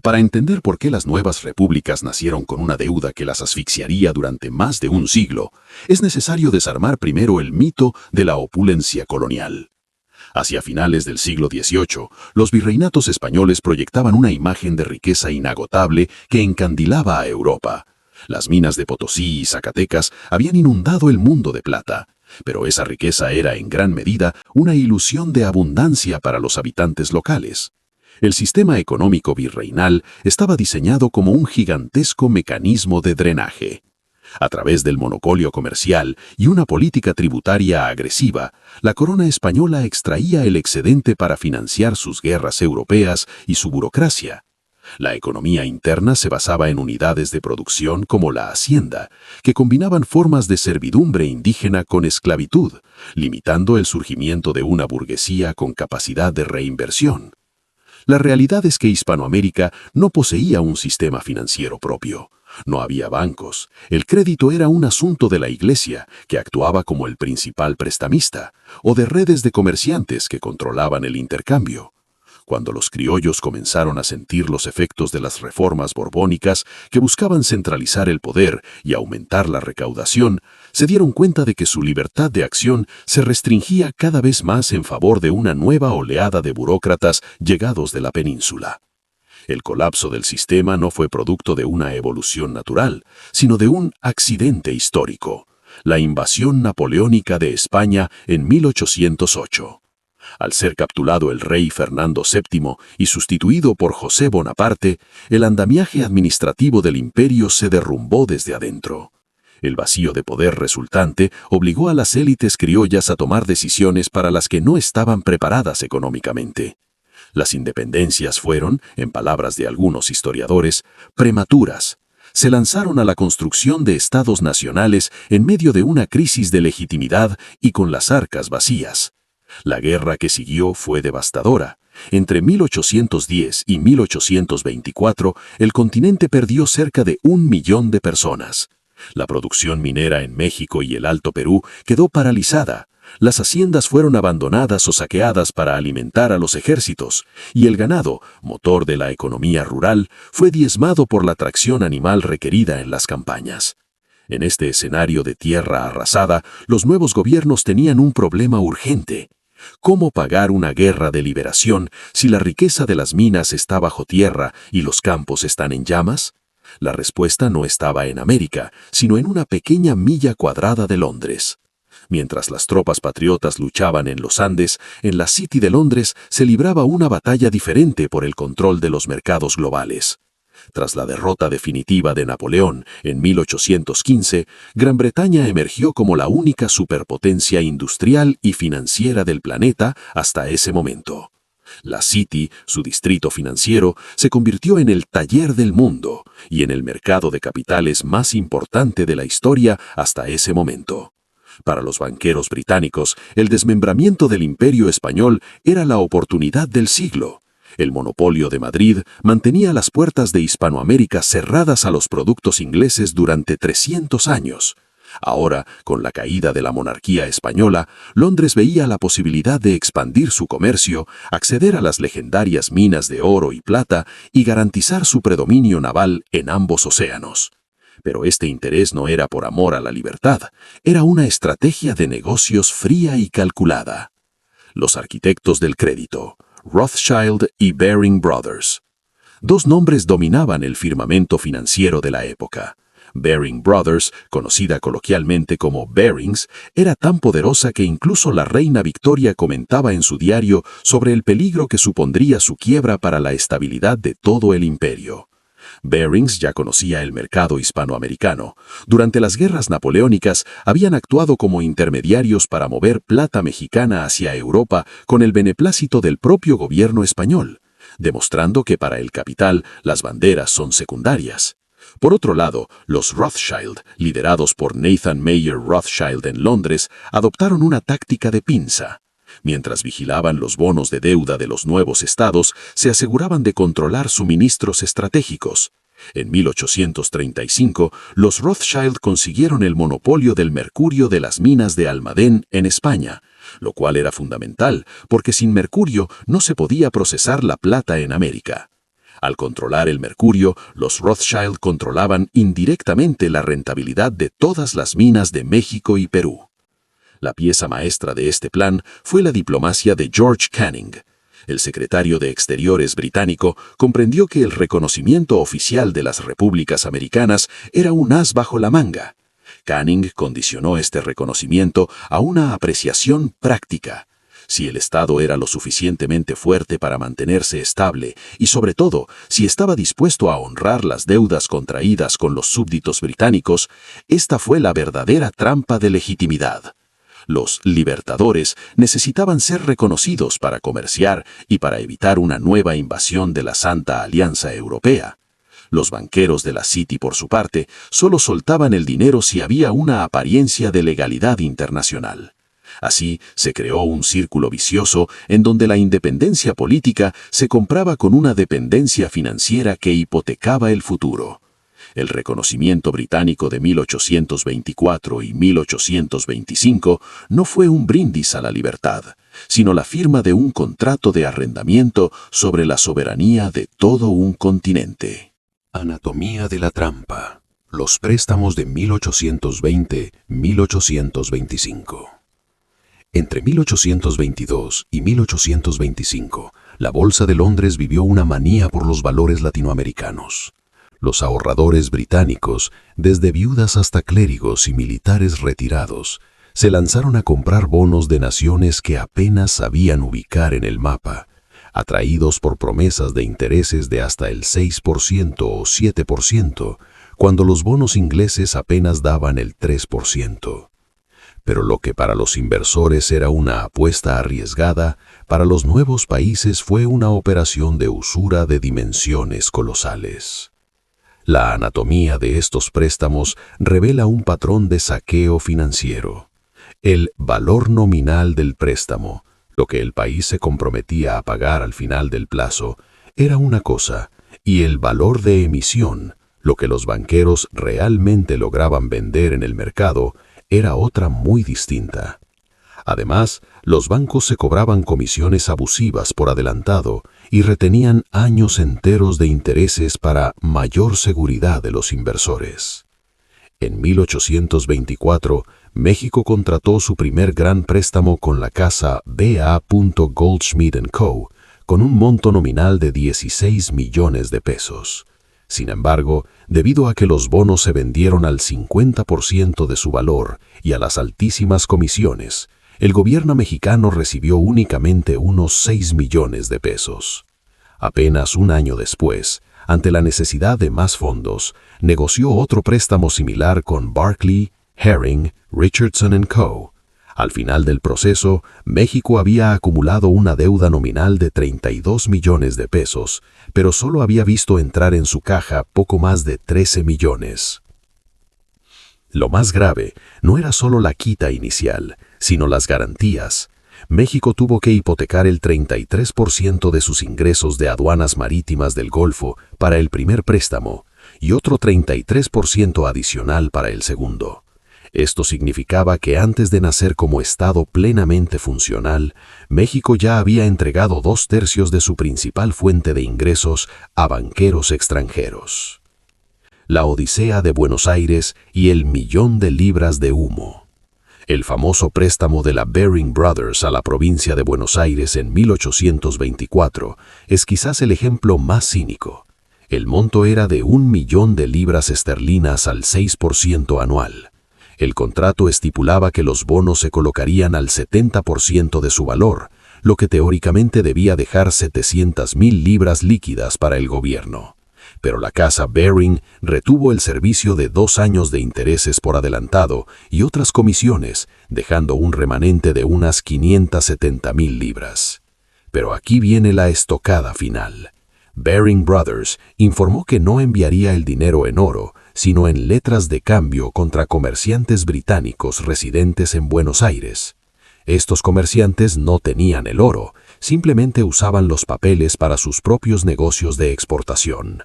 Para entender por qué las nuevas repúblicas nacieron con una deuda que las asfixiaría durante más de un siglo, es necesario desarmar primero el mito de la opulencia colonial. Hacia finales del siglo XVIII, los virreinatos españoles proyectaban una imagen de riqueza inagotable que encandilaba a Europa. Las minas de Potosí y Zacatecas habían inundado el mundo de plata, pero esa riqueza era en gran medida una ilusión de abundancia para los habitantes locales. El sistema económico virreinal estaba diseñado como un gigantesco mecanismo de drenaje. A través del monopolio comercial y una política tributaria agresiva, la corona española extraía el excedente para financiar sus guerras europeas y su burocracia. La economía interna se basaba en unidades de producción como la hacienda, que combinaban formas de servidumbre indígena con esclavitud, limitando el surgimiento de una burguesía con capacidad de reinversión. La realidad es que Hispanoamérica no poseía un sistema financiero propio. No había bancos. El crédito era un asunto de la Iglesia, que actuaba como el principal prestamista, o de redes de comerciantes que controlaban el intercambio. Cuando los criollos comenzaron a sentir los efectos de las reformas borbónicas que buscaban centralizar el poder y aumentar la recaudación, se dieron cuenta de que su libertad de acción se restringía cada vez más en favor de una nueva oleada de burócratas llegados de la península. El colapso del sistema no fue producto de una evolución natural, sino de un accidente histórico: la invasión napoleónica de España en 1808. Al ser capturado el rey Fernando VII y sustituido por José Bonaparte, el andamiaje administrativo del imperio se derrumbó desde adentro. El vacío de poder resultante obligó a las élites criollas a tomar decisiones para las que no estaban preparadas económicamente. Las independencias fueron, en palabras de algunos historiadores, prematuras. Se lanzaron a la construcción de estados nacionales en medio de una crisis de legitimidad y con las arcas vacías. La guerra que siguió fue devastadora. Entre 1810 y 1824, el continente perdió cerca de 1 millón de personas. La producción minera en México y el Alto Perú quedó paralizada. Las haciendas fueron abandonadas o saqueadas para alimentar a los ejércitos, y el ganado, motor de la economía rural, fue diezmado por la tracción animal requerida en las campañas. En este escenario de tierra arrasada, los nuevos gobiernos tenían un problema urgente. ¿Cómo pagar una guerra de liberación si la riqueza de las minas está bajo tierra y los campos están en llamas? La respuesta no estaba en América, sino en una pequeña milla cuadrada de Londres. Mientras las tropas patriotas luchaban en los Andes, en la City de Londres se libraba una batalla diferente por el control de los mercados globales. Tras la derrota definitiva de Napoleón en 1815, Gran Bretaña emergió como la única superpotencia industrial y financiera del planeta hasta ese momento. La City, su distrito financiero, se convirtió en el taller del mundo y en el mercado de capitales más importante de la historia hasta ese momento. Para los banqueros británicos, el desmembramiento del Imperio español era la oportunidad del siglo. El monopolio de Madrid mantenía las puertas de Hispanoamérica cerradas a los productos ingleses durante 300 años. Ahora, con la caída de la monarquía española, Londres veía la posibilidad de expandir su comercio, acceder a las legendarias minas de oro y plata y garantizar su predominio naval en ambos océanos. Pero este interés no era por amor a la libertad, era una estrategia de negocios fría y calculada. Los arquitectos del crédito, Rothschild y Baring Brothers. Dos nombres dominaban el firmamento financiero de la época. Baring Brothers, conocida coloquialmente como Barings, era tan poderosa que incluso la reina Victoria comentaba en su diario sobre el peligro que supondría su quiebra para la estabilidad de todo el imperio. Barings ya conocía el mercado hispanoamericano. Durante las guerras napoleónicas habían actuado como intermediarios para mover plata mexicana hacia Europa con el beneplácito del propio gobierno español, demostrando que para el capital las banderas son secundarias. Por otro lado, los Rothschild, liderados por Nathan Mayer Rothschild en Londres, adoptaron una táctica de pinza. Mientras vigilaban los bonos de deuda de los nuevos estados, se aseguraban de controlar suministros estratégicos. En 1835, los Rothschild consiguieron el monopolio del mercurio de las minas de Almadén en España, lo cual era fundamental, porque sin mercurio no se podía procesar la plata en América. Al controlar el mercurio, los Rothschild controlaban indirectamente la rentabilidad de todas las minas de México y Perú. La pieza maestra de este plan fue la diplomacia de George Canning. El secretario de Exteriores británico comprendió que el reconocimiento oficial de las repúblicas americanas era un as bajo la manga. Canning condicionó este reconocimiento a una apreciación práctica. Si el Estado era lo suficientemente fuerte para mantenerse estable y, sobre todo, si estaba dispuesto a honrar las deudas contraídas con los súbditos británicos, esta fue la verdadera trampa de legitimidad. Los libertadores necesitaban ser reconocidos para comerciar y para evitar una nueva invasión de la Santa Alianza Europea. Los banqueros de la City, por su parte, solo soltaban el dinero si había una apariencia de legalidad internacional. Así se creó un círculo vicioso en donde la independencia política se compraba con una dependencia financiera que hipotecaba el futuro. El reconocimiento británico de 1824 y 1825 no fue un brindis a la libertad, sino la firma de un contrato de arrendamiento sobre la soberanía de todo un continente. Anatomía de la trampa. Los préstamos de 1820-1825. Entre 1822 y 1825, la Bolsa de Londres vivió una manía por los valores latinoamericanos. Los ahorradores británicos, desde viudas hasta clérigos y militares retirados, se lanzaron a comprar bonos de naciones que apenas sabían ubicar en el mapa, atraídos por promesas de intereses de hasta el 6% o 7%, cuando los bonos ingleses apenas daban el 3%. Pero lo que para los inversores era una apuesta arriesgada, para los nuevos países fue una operación de usura de dimensiones colosales. La anatomía de estos préstamos revela un patrón de saqueo financiero. El valor nominal del préstamo, lo que el país se comprometía a pagar al final del plazo, era una cosa, y el valor de emisión, lo que los banqueros realmente lograban vender en el mercado, era otra muy distinta. Además, los bancos se cobraban comisiones abusivas por adelantado y retenían años enteros de intereses para mayor seguridad de los inversores. En 1824, México contrató su primer gran préstamo con la casa B.A. Goldschmidt & Co., con un monto nominal de 16 millones de pesos. Sin embargo, debido a que los bonos se vendieron al 50% de su valor y a las altísimas comisiones, el gobierno mexicano recibió únicamente unos 6 millones de pesos. Apenas un año después, ante la necesidad de más fondos, negoció otro préstamo similar con Barclay, Herring, Richardson & Co. Al final del proceso, México había acumulado una deuda nominal de 32 millones de pesos, pero solo había visto entrar en su caja poco más de 13 millones. Lo más grave no era solo la quita inicial, sino las garantías. México tuvo que hipotecar el 33% de sus ingresos de aduanas marítimas del Golfo para el primer préstamo y otro 33% adicional para el segundo. Esto significaba que antes de nacer como Estado plenamente funcional, México ya había entregado 2/3 de su principal fuente de ingresos a banqueros extranjeros. La Odisea de Buenos Aires y el millón de libras de humo. El famoso préstamo de la Baring Brothers a la provincia de Buenos Aires en 1824 es quizás el ejemplo más cínico. El monto era de 1 millón de libras esterlinas al 6% anual. El contrato estipulaba que los bonos se colocarían al 70% de su valor, lo que teóricamente debía dejar 700.000 libras líquidas para el gobierno. Pero la casa Baring retuvo el servicio de 2 años de intereses por adelantado y otras comisiones, dejando un remanente de unas 570.000 libras. Pero aquí viene la estocada final. Baring Brothers informó que no enviaría el dinero en oro, sino en letras de cambio contra comerciantes británicos residentes en Buenos Aires. Estos comerciantes no tenían el oro, simplemente usaban los papeles para sus propios negocios de exportación.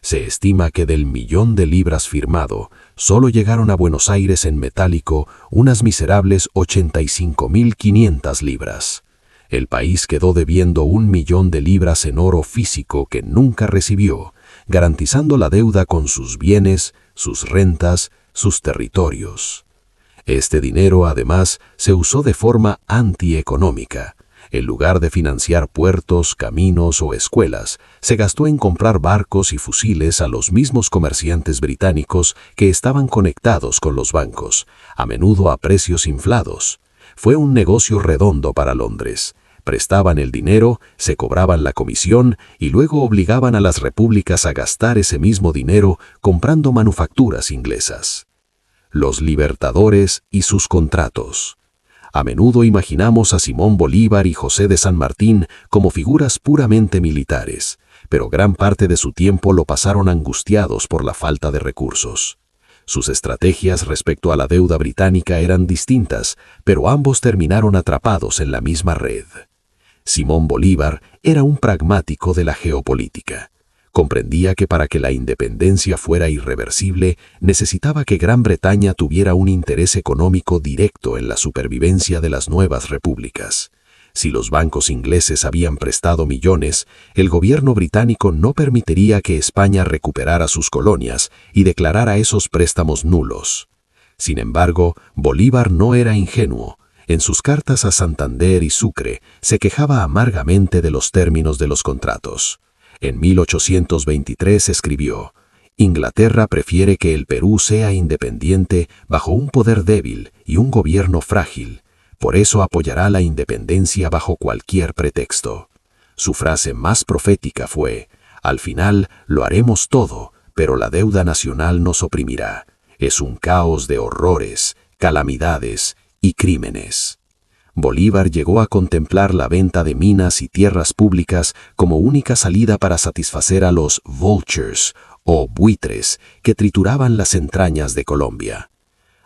Se estima que del 1 millón de libras firmado, solo llegaron a Buenos Aires en metálico unas miserables 85.500 libras. El país quedó debiendo 1.000.000 de libras en oro físico que nunca recibió, garantizando la deuda con sus bienes, sus rentas, sus territorios. Este dinero, además, se usó de forma antieconómica. En lugar de financiar puertos, caminos o escuelas, se gastó en comprar barcos y fusiles a los mismos comerciantes británicos que estaban conectados con los bancos, a menudo a precios inflados. Fue un negocio redondo para Londres. Prestaban el dinero, se cobraban la comisión y luego obligaban a las repúblicas a gastar ese mismo dinero comprando manufacturas inglesas. Los libertadores y sus contratos. A menudo imaginamos a Simón Bolívar y José de San Martín como figuras puramente militares, pero gran parte de su tiempo lo pasaron angustiados por la falta de recursos. Sus estrategias respecto a la deuda británica eran distintas, pero ambos terminaron atrapados en la misma red. Simón Bolívar era un pragmático de la geopolítica. Comprendía que para que la independencia fuera irreversible, necesitaba que Gran Bretaña tuviera un interés económico directo en la supervivencia de las nuevas repúblicas. Si los bancos ingleses habían prestado millones, el gobierno británico no permitiría que España recuperara sus colonias y declarara esos préstamos nulos. Sin embargo, Bolívar no era ingenuo. En sus cartas a Santander y Sucre, se quejaba amargamente de los términos de los contratos. En 1823 escribió: «Inglaterra prefiere que el Perú sea independiente bajo un poder débil y un gobierno frágil. Por eso apoyará la independencia bajo cualquier pretexto». Su frase más profética fue: «Al final lo haremos todo, pero la deuda nacional nos oprimirá. Es un caos de horrores, calamidades y crímenes». Bolívar llegó a contemplar la venta de minas y tierras públicas como única salida para satisfacer a los vultures o buitres que trituraban las entrañas de Colombia.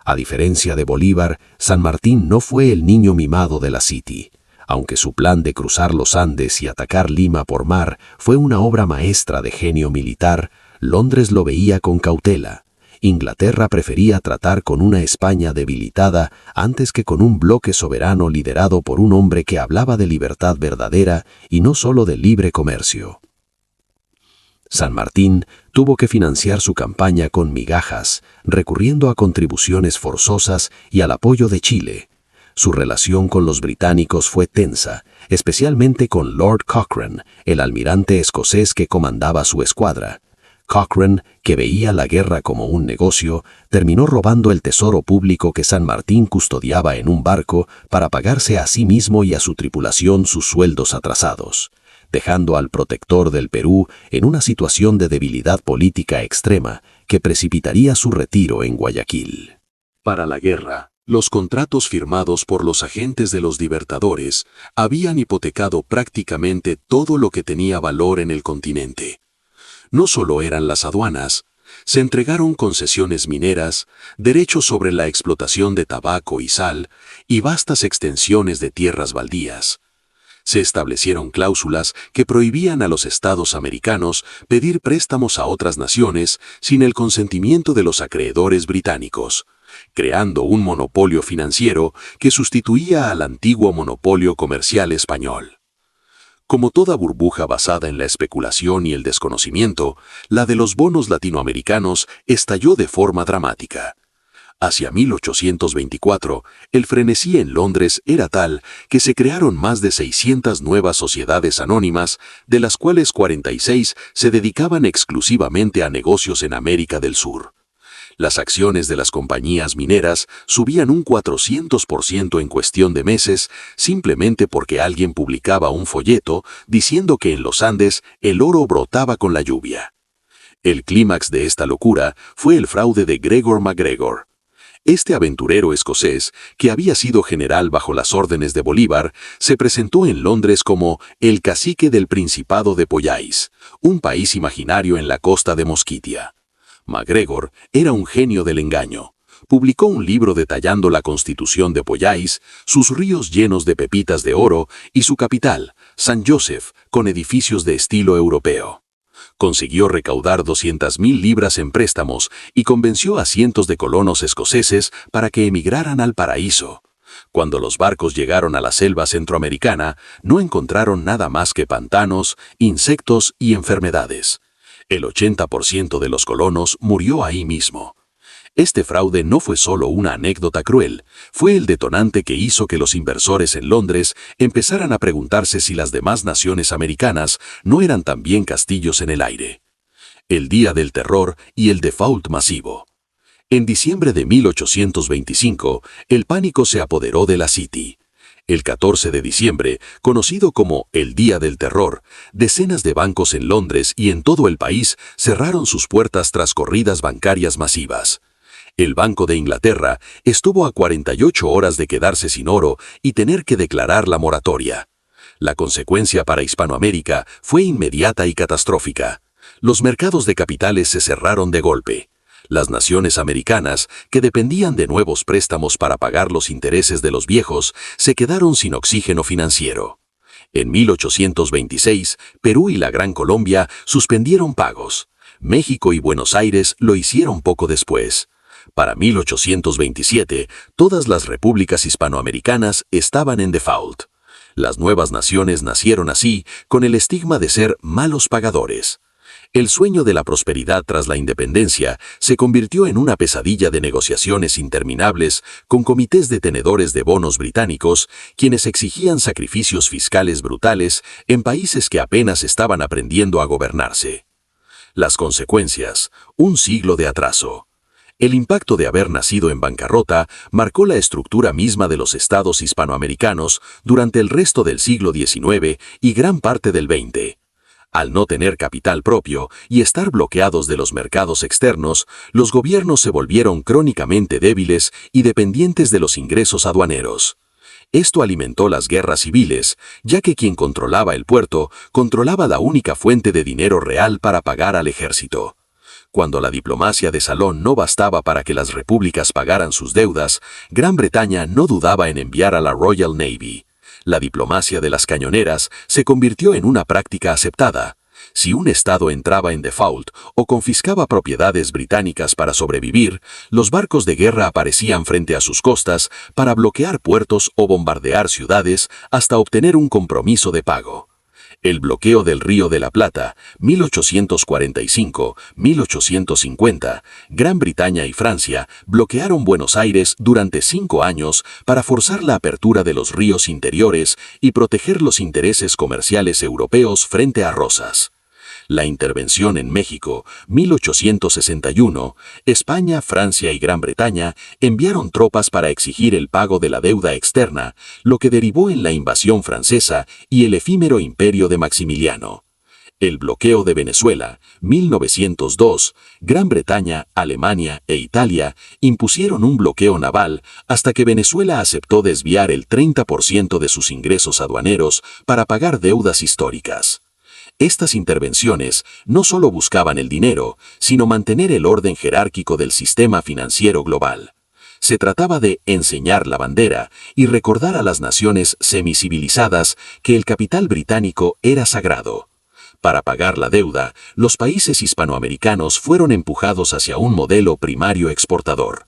A diferencia de Bolívar, San Martín no fue el niño mimado de la City. Aunque su plan de cruzar los Andes y atacar Lima por mar fue una obra maestra de genio militar, Londres lo veía con cautela. Inglaterra prefería tratar con una España debilitada antes que con un bloque soberano liderado por un hombre que hablaba de libertad verdadera y no solo de libre comercio. San Martín tuvo que financiar su campaña con migajas, recurriendo a contribuciones forzosas y al apoyo de Chile. Su relación con los británicos fue tensa, especialmente con Lord Cochrane, el almirante escocés que comandaba su escuadra. Cochrane, que veía la guerra como un negocio, terminó robando el tesoro público que San Martín custodiaba en un barco para pagarse a sí mismo y a su tripulación sus sueldos atrasados, dejando al protector del Perú en una situación de debilidad política extrema que precipitaría su retiro en Guayaquil. Para la guerra, los contratos firmados por los agentes de los libertadores habían hipotecado prácticamente todo lo que tenía valor en el continente. No solo eran las aduanas, se entregaron concesiones mineras, derechos sobre la explotación de tabaco y sal, y vastas extensiones de tierras baldías. Se establecieron cláusulas que prohibían a los estados americanos pedir préstamos a otras naciones sin el consentimiento de los acreedores británicos, creando un monopolio financiero que sustituía al antiguo monopolio comercial español. Como toda burbuja basada en la especulación y el desconocimiento, la de los bonos latinoamericanos estalló de forma dramática. Hacia 1824, el frenesí en Londres era tal que se crearon más de 600 nuevas sociedades anónimas, de las cuales 46 se dedicaban exclusivamente a negocios en América del Sur. Las acciones de las compañías mineras subían un 400% en cuestión de meses, simplemente porque alguien publicaba un folleto diciendo que en los Andes el oro brotaba con la lluvia. El clímax de esta locura fue el fraude de Gregor MacGregor. Este aventurero escocés, que había sido general bajo las órdenes de Bolívar, se presentó en Londres como el cacique del Principado de Poyais, un país imaginario en la costa de Mosquitia. MacGregor era un genio del engaño. Publicó un libro detallando la constitución de Poyais, sus ríos llenos de pepitas de oro y su capital, San Joseph, con edificios de estilo europeo. Consiguió recaudar 200.000 libras en préstamos y convenció a cientos de colonos escoceses para que emigraran al paraíso. Cuando los barcos llegaron a la selva centroamericana, no encontraron nada más que pantanos, insectos y enfermedades. El 80% de los colonos murió ahí mismo. Este fraude no fue solo una anécdota cruel, fue el detonante que hizo que los inversores en Londres empezaran a preguntarse si las demás naciones americanas no eran también castillos en el aire. El día del terror y el default masivo. En diciembre de 1825, el pánico se apoderó de la City. El 14 de diciembre, conocido como el Día del Terror, decenas de bancos en Londres y en todo el país cerraron sus puertas tras corridas bancarias masivas. El Banco de Inglaterra estuvo a 48 horas de quedarse sin oro y tener que declarar la moratoria. La consecuencia para Hispanoamérica fue inmediata y catastrófica. Los mercados de capitales se cerraron de golpe. Las naciones americanas, que dependían de nuevos préstamos para pagar los intereses de los viejos, se quedaron sin oxígeno financiero. En 1826, Perú y la Gran Colombia suspendieron pagos. México y Buenos Aires lo hicieron poco después. Para 1827, todas las repúblicas hispanoamericanas estaban en default. Las nuevas naciones nacieron así, con el estigma de ser malos pagadores. El sueño de la prosperidad tras la independencia se convirtió en una pesadilla de negociaciones interminables con comités de tenedores de bonos británicos, quienes exigían sacrificios fiscales brutales en países que apenas estaban aprendiendo a gobernarse. Las consecuencias: un siglo de atraso. El impacto de haber nacido en bancarrota marcó la estructura misma de los estados hispanoamericanos durante el resto del siglo XIX y gran parte del XX. Al no tener capital propio y estar bloqueados de los mercados externos, los gobiernos se volvieron crónicamente débiles y dependientes de los ingresos aduaneros. Esto alimentó las guerras civiles, ya que quien controlaba el puerto controlaba la única fuente de dinero real para pagar al ejército. Cuando la diplomacia de salón no bastaba para que las repúblicas pagaran sus deudas, Gran Bretaña no dudaba en enviar a la Royal Navy. La diplomacia de las cañoneras se convirtió en una práctica aceptada. Si un estado entraba en default o confiscaba propiedades británicas para sobrevivir, los barcos de guerra aparecían frente a sus costas para bloquear puertos o bombardear ciudades hasta obtener un compromiso de pago. El bloqueo del Río de la Plata, 1845-1850, Gran Bretaña y Francia bloquearon Buenos Aires durante 5 años para forzar la apertura de los ríos interiores y proteger los intereses comerciales europeos frente a Rosas. La intervención en México, 1861, España, Francia y Gran Bretaña enviaron tropas para exigir el pago de la deuda externa, lo que derivó en la invasión francesa y el efímero imperio de Maximiliano. El bloqueo de Venezuela, 1902, Gran Bretaña, Alemania e Italia impusieron un bloqueo naval hasta que Venezuela aceptó desviar el 30% de sus ingresos aduaneros para pagar deudas históricas. Estas intervenciones no solo buscaban el dinero, sino mantener el orden jerárquico del sistema financiero global. Se trataba de enseñar la bandera y recordar a las naciones semicivilizadas que el capital británico era sagrado. Para pagar la deuda, los países hispanoamericanos fueron empujados hacia un modelo primario exportador.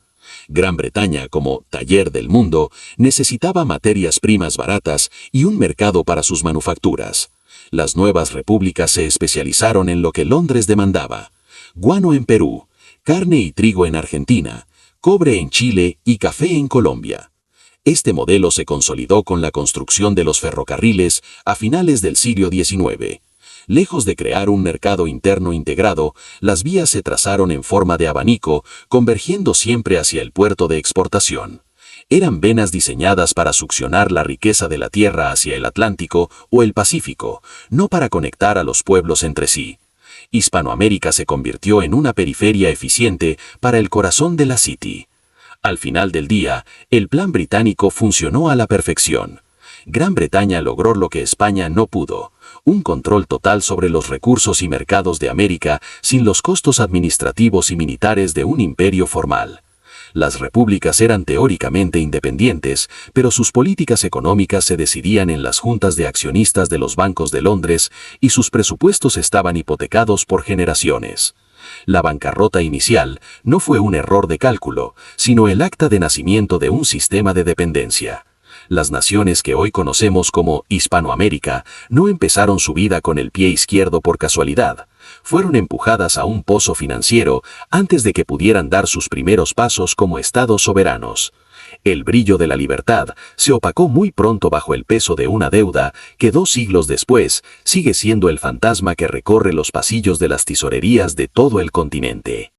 Gran Bretaña, como taller del mundo, necesitaba materias primas baratas y un mercado para sus manufacturas. Las nuevas repúblicas se especializaron en lo que Londres demandaba: guano en Perú, carne y trigo en Argentina, cobre en Chile y café en Colombia. Este modelo se consolidó con la construcción de los ferrocarriles a finales del siglo XIX. Lejos de crear un mercado interno integrado, las vías se trazaron en forma de abanico, convergiendo siempre hacia el puerto de exportación. Eran venas diseñadas para succionar la riqueza de la tierra hacia el Atlántico o el Pacífico, no para conectar a los pueblos entre sí. Hispanoamérica se convirtió en una periferia eficiente para el corazón de la City. Al final del día, el plan británico funcionó a la perfección. Gran Bretaña logró lo que España no pudo: un control total sobre los recursos y mercados de América sin los costos administrativos y militares de un imperio formal. Las repúblicas eran teóricamente independientes, pero sus políticas económicas se decidían en las juntas de accionistas de los bancos de Londres y sus presupuestos estaban hipotecados por generaciones. La bancarrota inicial no fue un error de cálculo, sino el acta de nacimiento de un sistema de dependencia. Las naciones que hoy conocemos como Hispanoamérica no empezaron su vida con el pie izquierdo por casualidad. Fueron empujadas a un pozo financiero antes de que pudieran dar sus primeros pasos como estados soberanos. El brillo de la libertad se opacó muy pronto bajo el peso de una deuda que 2 siglos después sigue siendo el fantasma que recorre los pasillos de las tesorerías de todo el continente.